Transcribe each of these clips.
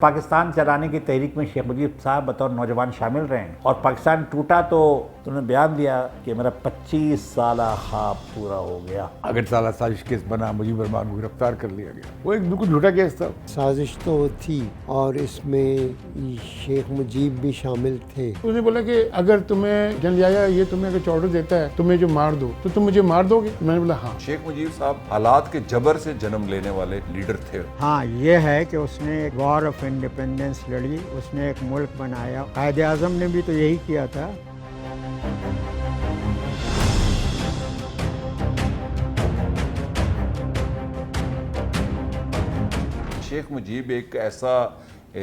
پاکستان چلانے کی تحریک میں شیخ مجیب صاحب بطور نوجوان شامل رہے ہیں اور پاکستان ٹوٹا تو انہوں نے بیان دیا کہ میرا 25 سالہ خواب پورا ہو گیا۔ اگر سالہ سازش کیس بنا، مجیب الرحمان کو گرفتار کر لیا گیا۔ وہ ایک بالکل جھوٹا کیس تھا۔ سازش تو تھی اور اس میں شیخ مجیب بھی شامل تھے۔ اس نے بولا کہ اگر تمہیں جنرل یحییٰ یہ تمہیں اگر آرڈر دیتا ہے تمہیں جو مار دو تو تم مجھے مار دو گے؟ میں نے بولا ہاں۔ شیخ مجیب صاحب حالات کے جبر سے جنم لینے والے لیڈر تھے۔ ہاں یہ ہے کہ اس نے ایک وار آف انڈیپینڈنس لڑی، اس نے ایک ملک بنایا۔ قائد اعظم نے بھی تو یہی کیا تھا۔ شیخ مجیب ایک ایسا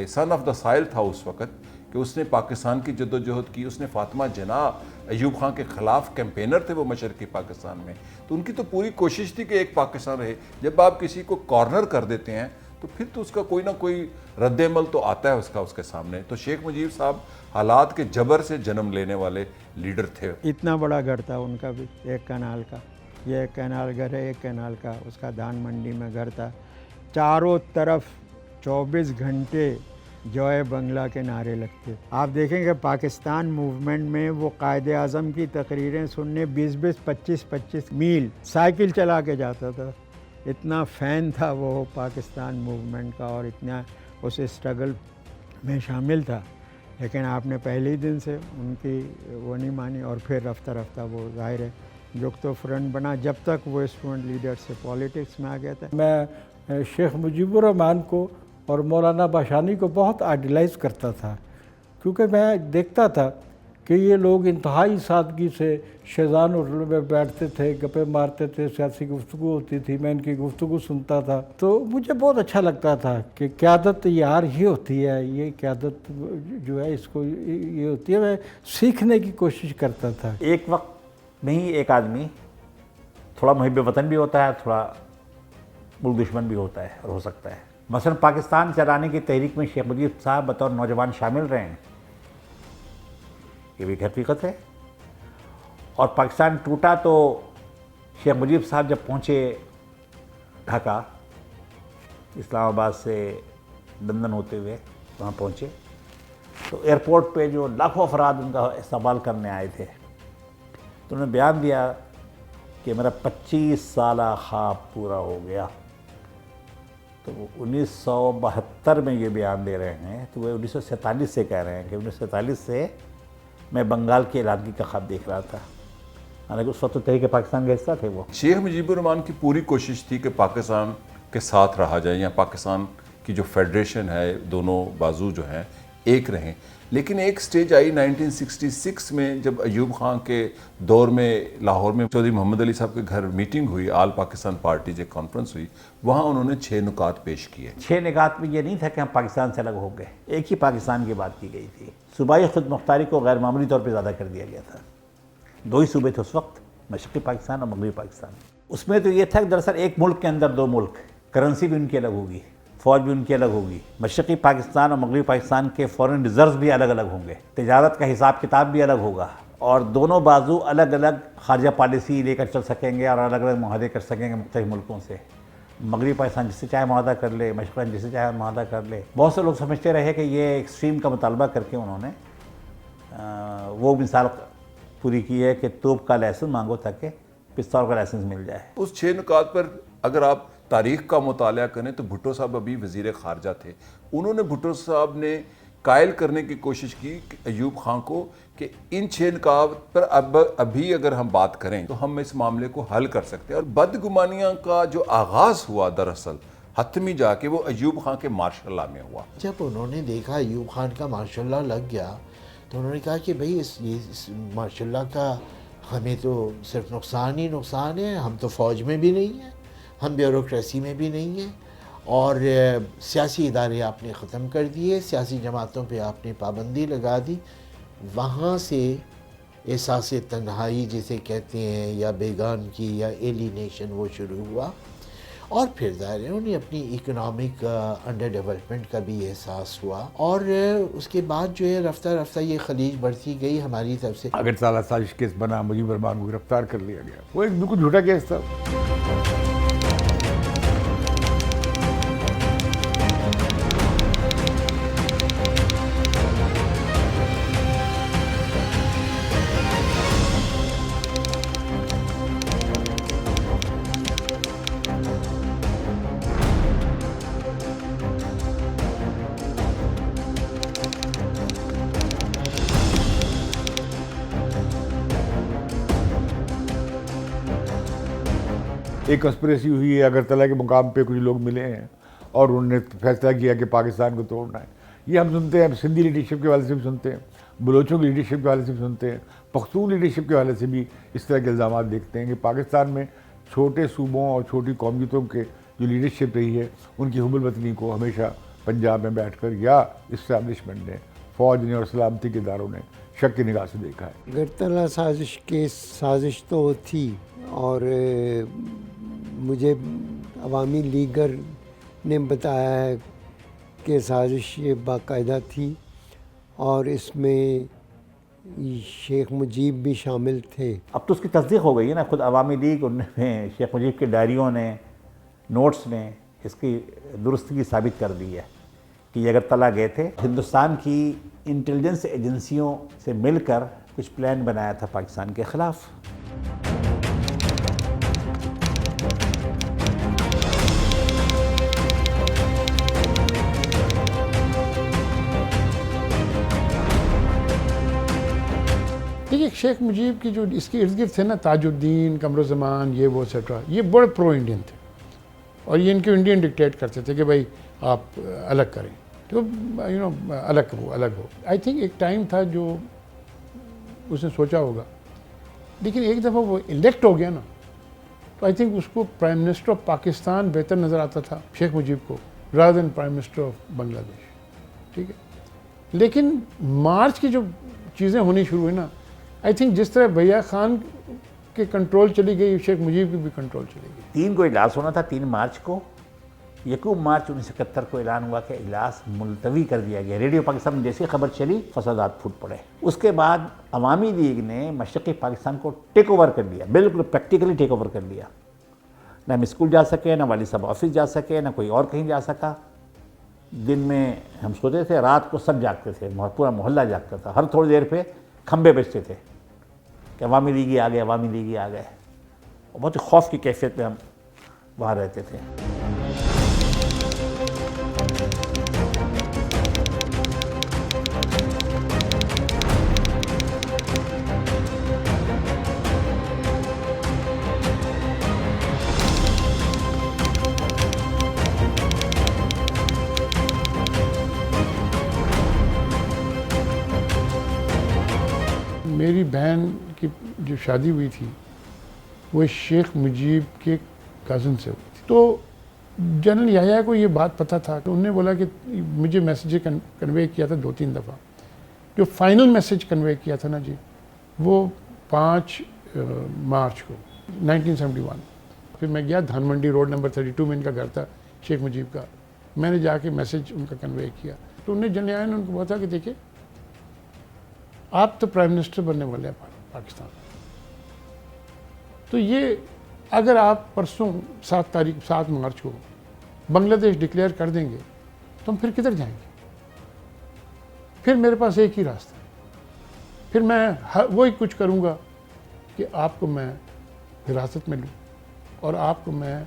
سن آف دا سائل تھا اس وقت کہ اس نے پاکستان کی جد و جہد کی۔ اس نے فاطمہ جناح ایوب خان کے خلاف کیمپینر تھے وہ مشرقی پاکستان میں، تو ان کی تو پوری کوشش تھی کہ ایک پاکستان رہے۔ جب آپ کسی کو کارنر کر دیتے ہیں تو پھر تو اس کا کوئی نہ کوئی رد عمل تو آتا ہے اس کے سامنے۔ تو شیخ مجیب صاحب حالات کے جبر سے جنم لینے والے لیڈر تھے۔ اتنا بڑا گھر تھا ان کا بھی، ایک کنال کا، یہ ایک کنال گھر ہے، ایک کنال کا اس کا دان منڈی میں گھر تھا۔ چاروں طرف 24 گھنٹے جوئے بنگلہ کے نعرے لگتے۔ آپ دیکھیں کہ پاکستان موومنٹ میں وہ قائد اعظم کی تقریریں سننے 20-20 25-25 میل سائیکل چلا کے جاتا تھا۔ اتنا فین تھا وہ پاکستان موومنٹ کا اور اتنا اس اسٹرگل میں شامل تھا، لیکن آپ نے پہلے ہی دن سے ان کی وہ نہیں مانی اور پھر رفتہ رفتہ وہ ظاہر ہے جوکتو فرنٹ بنا جب تک وہ اسٹوڈنٹ لیڈر سے پالیٹکس میں آ گیا تھا۔ میں شیخ مجیب الرحمان کو اور مولانا باشانی کو بہت آئیڈیلائز کرتا تھا، کیونکہ میں دیکھتا تھا کہ یہ لوگ انتہائی سادگی سے شیزان میں بیٹھتے تھے، گپے مارتے تھے، سیاسی گفتگو ہوتی تھی، میں ان کی گفتگو سنتا تھا تو مجھے بہت اچھا لگتا تھا کہ قیادت یار ہی ہوتی ہے، یہ قیادت جو ہے اس کو یہ ہوتی ہے۔ میں سیکھنے کی کوشش کرتا تھا۔ ایک وقت میں ہی ایک آدمی تھوڑا محب وطن بھی ہوتا ہے، تھوڑا ملک دشمن بھی ہوتا ہے اور ہو سکتا ہے۔ مثلا پاکستان چلانے کی تحریک میں شیخ مجیب صاحب بطور نوجوان شامل رہے ہیں، یہ بھی ایک حقیقت ہے۔ اور پاکستان ٹوٹا تو شیخ مجیب صاحب جب پہنچے ڈھاکہ، اسلام آباد سے لندن ہوتے ہوئے وہاں پہنچے، تو ایئرپورٹ پہ جو لاکھوں افراد ان کا استقبال کرنے آئے تھے، تو انہوں نے بیان دیا کہ میرا 25 سالہ خواب پورا ہو گیا۔ تو وہ 1972 میں یہ بیان دے رہے ہیں، تو وہ 1947 سے کہہ رہے ہیں کہ 1947 سے میں بنگال کے علاقے کا خواب دیکھ رہا تھا، حالانکہ اس وقت تحریک پاکستان کا حصہ تھے وہ۔ شیخ مجیب الرحمان کی پوری کوشش تھی کہ پاکستان کے ساتھ رہا جائے، یا پاکستان کی جو فیڈریشن ہے، دونوں بازو جو ہیں ایک رہیں۔ لیکن ایک سٹیج آئی 1966 میں، جب ایوب خان کے دور میں لاہور میں چودھری محمد علی صاحب کے گھر میٹنگ ہوئی، آل پاکستان پارٹیز ایک کانفرنس ہوئی، وہاں انہوں نے 6 نکات پیش کیے۔ 6 نکات میں یہ نہیں تھا کہ ہم پاکستان سے الگ ہو گئے، ایک ہی پاکستان کی بات کی گئی تھی۔ صوبائی خود مختاری کو غیر معمولی طور پہ زیادہ کر دیا گیا تھا۔ 2 ہی صوبے تھے اس وقت، مشرقی پاکستان اور مغربی پاکستان۔ اس میں تو یہ تھا کہ دراصل ایک ملک کے اندر 2 ملک، کرنسی بھی ان کی الگ ہوگی، فوج بھی ان کی الگ ہوگی، مشرقی پاکستان اور مغربی پاکستان کے فورن ریزروز بھی الگ الگ ہوں گے، تجارت کا حساب کتاب بھی الگ ہوگا، اور دونوں بازو الگ الگ خارجہ پالیسی لے کر چل سکیں گے اور الگ الگ معاہدے کر سکیں گے مختلف ملکوں سے۔ مغربی پاکستان جس سے چاہے معاہدہ کر لے، مشرقی پاکستان جس سے چاہے معاہدہ کر لے۔ بہت سے لوگ سمجھتے رہے کہ یہ ایکسٹریم کا مطالبہ کر کے انہوں نے وہ مثال پوری کی ہے کہ توپ کا لائسنس مانگو تاکہ پستول کا لائسنس مل جائے۔ اس 6 نکات پر اگر آپ تاریخ کا مطالعہ کریں تو بھٹو صاحب ابھی وزیر خارجہ تھے، انہوں نے بھٹو صاحب نے قائل کرنے کی کوشش کی ایوب خان کو کہ ان 6 نکات پر ابھی اگر ہم بات کریں تو ہم اس معاملے کو حل کر سکتے ہیں۔ اور بدگمانیاں کا جو آغاز ہوا دراصل حتمی جا کے وہ ایوب خان کے مارشل لا میں ہوا۔ جب انہوں نے دیکھا ایوب خان کا ماشاء اللہ لگ گیا تو انہوں نے کہا کہ بھئی اس ماشاء اللہ کا ہمیں تو صرف نقصان ہی نقصان ہے، ہم تو فوج میں بھی نہیں ہیں، ہم بیوروکریسی میں بھی نہیں ہیں، اور سیاسی ادارے آپ نے ختم کر دیے، سیاسی جماعتوں پہ آپ نے پابندی لگا دی۔ وہاں سے احساس تنہائی جسے کہتے ہیں یا بیگان کی یا ایلینیشن وہ شروع ہوا، اور پھر ظاہر ہے انہیں اپنی اکنامک انڈر ڈیولپمنٹ کا بھی احساس ہوا، اور اس کے بعد جو ہے رفتہ رفتہ یہ خلیج بڑھتی گئی ہماری طرف سے۔ اگر سالہ سازش کیس بنا، مجیب الرحمان کو گرفتار کر لیا گیا۔ وہ ایک بالکل جھوٹا کیس تھا۔ ایک کنسپریسی ہوئی ہے اگرتلہ کے مقام پہ کچھ لوگ ملے ہیں اور انہوں نے فیصلہ کیا کہ پاکستان کو توڑنا ہے. یہ ہم سنتے ہیں, سندھی لیڈرشپ کے حوالے سے بھی سنتے ہیں, بلوچوں کی لیڈرشپ کے حوالے سے بھی سنتے ہیں, پختون لیڈرشپ کے حوالے سے بھی اس طرح کے الزامات دیکھتے ہیں کہ پاکستان میں چھوٹے صوبوں اور چھوٹی قومیتوں کے جو لیڈرشپ رہی ہے ان کی حب الوطنی کو ہمیشہ پنجاب میں بیٹھ کر یا اسٹیبلشمنٹ نے, فوج نے اور سلامتی کے اداروں نے شک کی نگاہ سے دیکھا ہے. اگرتلہ سازش کی سازش تو تھی, اور مجھے عوامی لیگر نے بتایا ہے کہ سازش یہ باقاعدہ تھی اور اس میں شیخ مجیب بھی شامل تھے. اب تو اس کی تصدیق ہو گئی ہے نا, خود عوامی لیگ ان میں شیخ مجیب کے ڈائریوں نے, نوٹس نے اس کی درستگی ثابت کر دی ہے کہ یہ اگرتلہ گئے تھے. ہندوستان کی انٹیلیجنس ایجنسیوں سے مل کر کچھ پلان بنایا تھا پاکستان کے خلاف. دیکھیے شیخ مجیب کی جو اس کے ارد گرد تھے نا, تاج الدین, قمر الزمان, یہ وہ ایٹسٹرا, یہ بڑے پرو انڈین تھے اور یہ ان کے انڈین ڈکٹیٹ کرتے تھے کہ بھائی آپ الگ کریں, تو الگ ہو. آئی تھنک ایک ٹائم تھا جو اس نے سوچا ہوگا, لیکن ایک دفعہ وہ الیکٹ ہو گیا نا, تو آئی تھنک اس کو پرائم منسٹر آف پاکستان بہتر نظر آتا تھا شیخ مجیب کو, rather than prime minister of Bangladesh. ٹھیک ہے, لیکن مارچ کی جو چیزیں ہونی شروع ہوئی نا, آئی تھنک جس طرح بھیا خان کے کنٹرول چلی گئی, شیخ مجیب کی بھی کنٹرول چلی گئی. 3 کو اجلاس ہونا تھا, 3 مارچ کو. 1 مارچ 1971 کو اعلان ہوا کہ اجلاس ملتوی کر دیا گیا. ریڈیو پاکستان میں جیسی خبر چلی فسادات پھوٹ پڑے. اس کے بعد عوامی لیگ نے مشرقی پاکستان کو ٹیک اوور کر لیا, بالکل پریکٹیکلی ٹیک اوور کر لیا. نہ ہم اسکول جا سکے, نہ والد صاحب آفس جا سکے, نہ کوئی اور کہیں جا سکا. دن میں ہم سوتے تھے, رات کو سب جاگتے تھے, پورا محلہ جاگتا تھا. ہر تھوڑی دیر پہ کھمبے بجتے تھے کہ عوامی لیگی آ گئے, عوامی لیگی آ گئے. اور بہت ہی خوف کی کیفیت میں ہم وہاں رہتے تھے. میری بہن کی جو شادی ہوئی تھی وہ شیخ مجیب کے کزن سے ہوئی تھی. تو جنرل یحییٰ کو یہ بات پتہ تھا کہ انہوں نے بولا کہ مجھے میسیج کنوے کیا تھا 2-3 دفعہ. جو فائنل میسیج کنوے کیا تھا نا جی, وہ 5 مارچ کو 1971. پھر میں گیا دھان منڈی روڈ نمبر 32 میں ان کا گھر تھا شیخ مجیب کا. میں نے جا کے میسیج ان کا کنوے کیا. تو انہوں نے جنرل یحییٰ نے ان کو بولا تھا کہ دیکھیں آپ تو پرائم منسٹر بننے والے ہیں پاکستان. تو یہ اگر آپ پرسوں 7 مارچ کو بنگلہ دیش ڈکلیئر کر دیں گے تو ہم پھر کدھر جائیں گے؟ پھر میرے پاس ایک ہی راستہ ہے, پھر میں وہی کچھ کروں گا کہ آپ کو میں حراست میں لوں اور آپ کو میں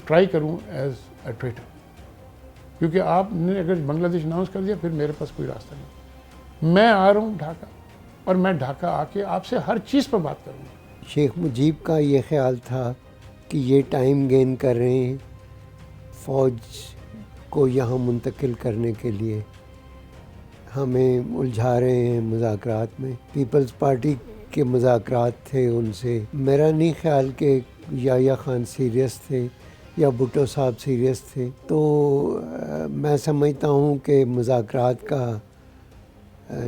ٹرائی کروں ایز اے ٹریٹر, کیونکہ آپ نے اگر بنگلہ دیش اناؤنس کر دیا پھر میرے پاس کوئی راستہ نہیں. میں آ رہا ہوں ڈھاکہ, اور میں ڈھاکہ آ کے آپ سے ہر چیز پر بات کروں گا. شیخ مجیب کا یہ خیال تھا کہ یہ ٹائم گین کر رہے ہیں فوج کو یہاں منتقل کرنے کے لیے, ہمیں الجھا رہے ہیں مذاکرات میں. پیپلز پارٹی کے مذاکرات تھے ان سے. میرا نہیں خیال کہ یحییٰ خان سیریس تھے یا بھٹو صاحب سیریس تھے. تو میں سمجھتا ہوں کہ مذاکرات کا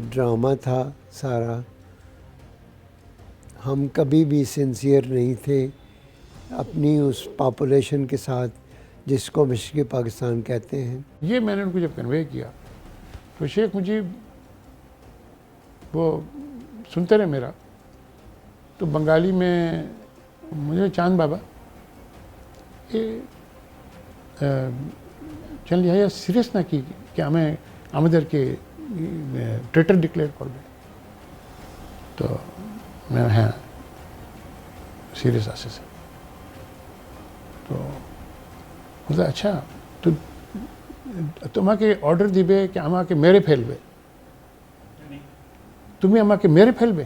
ڈرامہ تھا سارا. ہم کبھی بھی سنسیئر نہیں تھے اپنی اس پاپولیشن کے ساتھ جس کو مشرقی پاکستان کہتے ہیں. یہ میں نے ان کو جب کنوے کیا تو شیخ مجیب وہ سنتے رہے میرا. تو بنگالی میں مجھے چاند بابا جنرل یحییٰ سیریس نہ کی کہ ہمیں আমাদের কে ট্রেটার ডিক্লেয়ার করবে. তো হ্যাঁ সিরিয়াস আছে স্যার. তো বলতে আচ্ছা তো তোমাকে অর্ডার দিবে কি আমাকে মেরে ফেলবে, তুমি আমাকে মেরে ফেলবে?